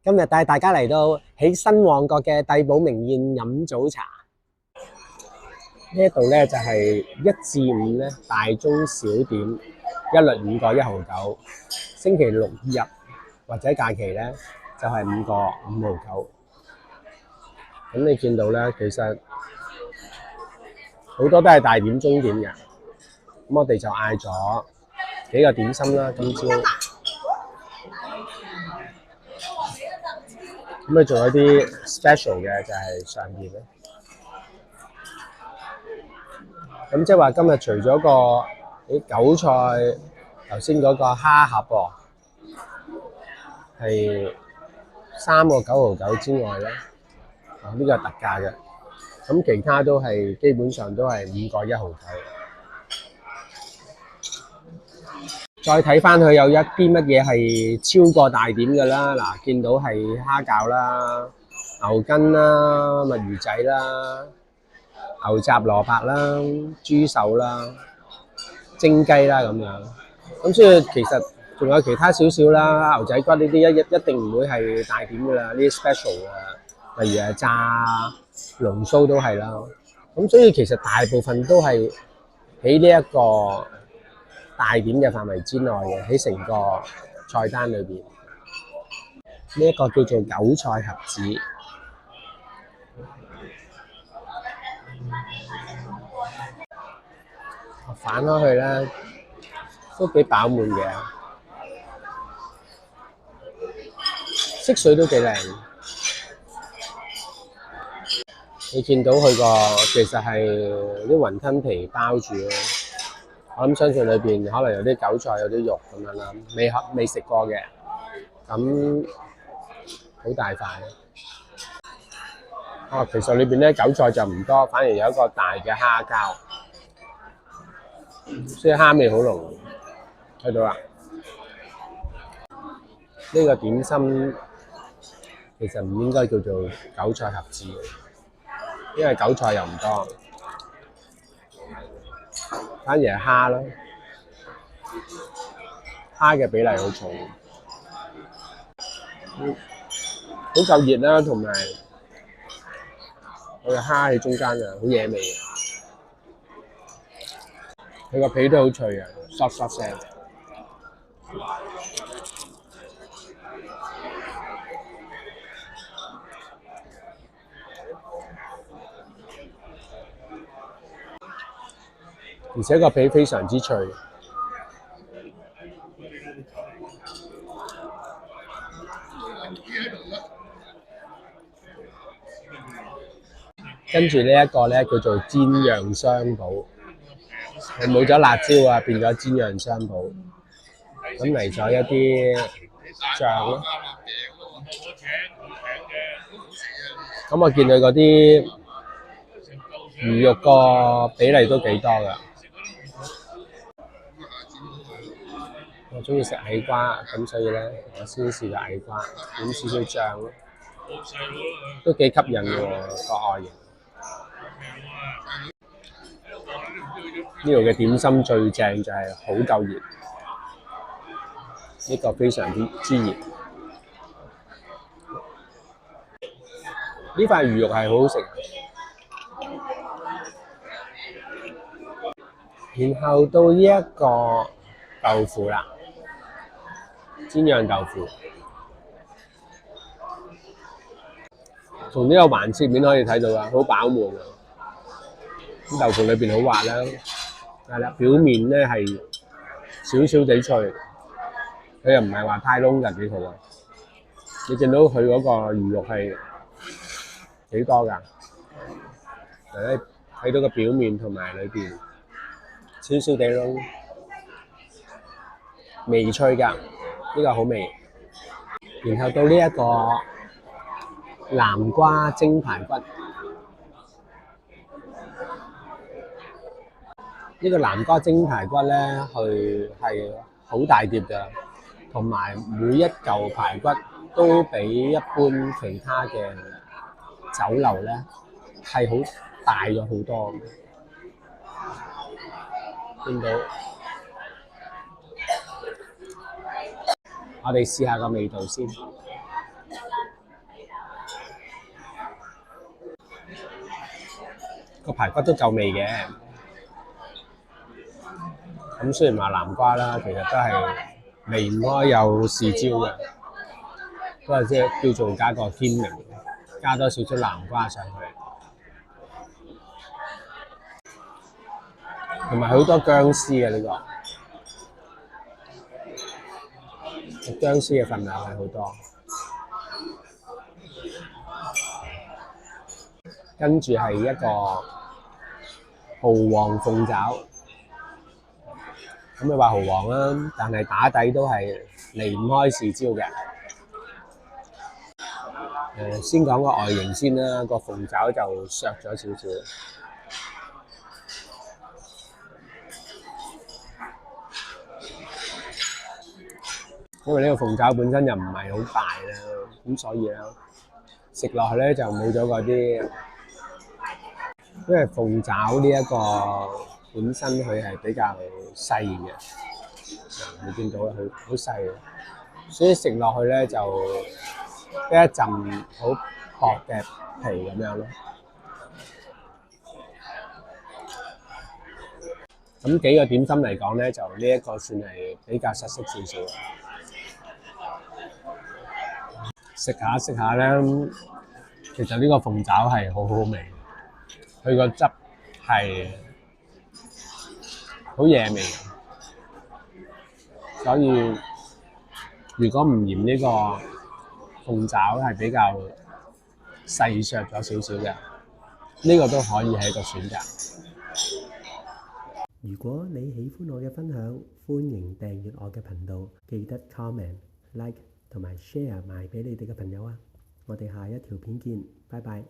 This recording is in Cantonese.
今日帶大家嚟到喺新旺角嘅帝寶名宴飲早茶。呢一度咧就係1至5咧大中小點，一律5個1.9，星期六日或者假期咧就係5個5.9。咁你見到咧，其實好多都係大點中點嘅。咁我哋就嗌咗幾個點心啦，今朝。咁你仲有啲 special 嘅就係上邊咧。咁即係話今日除咗個韭菜頭先嗰個蝦盒係3個9.9之外咧，呢個係特價嘅。咁其他都係基本上都係5個1.9。再睇翻佢有一啲乜嘢係超過大點嘅啦，嗱，見到係蝦餃啦、牛筋啦、墨魚仔啦、牛雜蘿蔔啦、豬手啦、蒸雞啦咁樣。咁所以其實仲有其他少少啦，牛仔骨呢啲一定唔會係大點㗎啦，呢啲 special 嘅，例如係炸龍鬚都係啦。咁所以其實大部分都係喺呢一個大點嘅範圍之內嘅，喺成個菜單裏邊。呢一個叫做韭菜盒子，反開去咧都幾飽滿嘅，色水都幾靚。你見到佢個其實係啲雲吞皮包住咯。我諗相信裏邊可能有啲韭菜，有啲肉咁樣啦，未食過嘅，咁好大塊。其實裏邊咧韭菜就唔多，反而有一個大嘅蝦膠，所以蝦味好濃。睇到啦，呢個點心其實唔應該叫做韭菜盒子，因為韭菜又唔多。反而係蝦咯，蝦嘅比例好重，好夠熱啦，同埋佢嘅蝦喺中間啊，好惹味啊！佢個皮都好脆啊，soft 聲。而且個皮非常之脆。跟住呢一個咧叫做煎釀雙寶，係冇咗辣椒啊，變咗煎釀雙寶。咁嚟咗一啲醬咯。咁我見佢嗰啲魚肉個比例都幾多㗎。我中意食矮瓜，咁所以咧，我先試個矮瓜，點少少醬咯，都幾吸引喎個外形。呢度嘅點心最正就係好夠熱，呢個非常之熱。呢塊魚肉係好好食。然後到呢一個豆腐啦。煎釀豆腐，從呢個橫切面可以睇到啊，好飽滿啊！咁豆腐裏邊好滑啦，係啦，表面咧係少少地脆，佢又唔係話太燶㗎，幾好啊！你見到佢嗰個魚肉係幾多㗎？誒，睇到個表面同埋裏邊少少地燶，微脆㗎。呢個好味，然後到呢一個南瓜蒸排骨，呢個南瓜蒸排骨咧，佢係好大碟㗎，同埋每一嚿排骨都比一般其他嘅酒樓咧係好大咗好多，見到。我哋試下個味道先。個排骨都夠味嘅。咁雖然話南瓜啦，其實都係離唔開有豉椒嘅，都係即係叫做加個添味，加多少少南瓜上去，同埋好多薑絲嘅呢個薑絲嘅份量係好多。跟住係一個蠔皇鳳爪，咁你話蠔皇啦，但係打底都係離唔開豉椒嘅。先講個外形先啦，個鳳爪就削咗少少，因為呢個鳳爪本身又唔係好大啦，咁所以咧食落去咧就冇咗嗰啲，因為鳳爪呢一個本身佢係比較細嘅，你見到佢好細嘅，所以食落去咧就一陣好薄嘅皮咁樣咯。咁幾個點心嚟講咧，就呢一個算係比較實色少少。食下咧，其實呢個鳳爪係好好味，佢個汁係好惹味，所以如果唔嫌呢個鳳爪係比較細削咗少少嘅，呢個都可以係一個選擇。如果你喜歡我嘅分享，歡迎訂閱我嘅頻道，記得 comment、like 同埋 share 埋俾你哋嘅朋友啊！我哋下一條片見，拜拜。